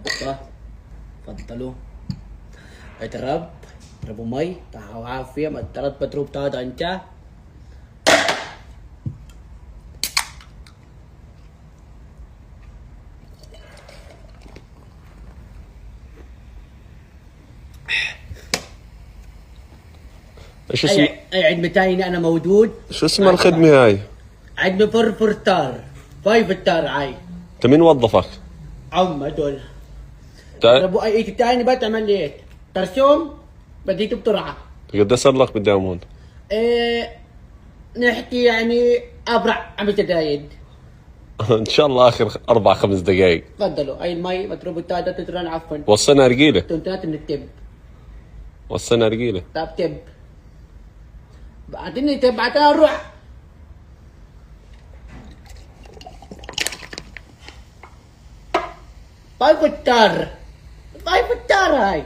ابطه تفضلوا. اضرب اضربوا مي تعالوا عافيه. ما ترد بتروب تقعد انت. ايش اسم اي عند متايني انا موجود. شو اسم الخدمة هاي؟ عندنا فرفرتار 5 ستار عاي. انت مين وظفك؟ عم هدول تا- ابو اي تاني بقى تعمل لي هيك ترسم بديته بسرعه. قد صار لك قدام هون؟ إيه نحكي يعني ابرع 5 دقايق. ان شاء الله اخر 4-5 دقائق. تفضلوا اي المي مضروب التاتا تترن عفوا. وصلنا رجيله. تنتات من التب. وصلنا رجيله. طب تب بعدين تب بعدين نروح. باي فتار باي فتار هاي.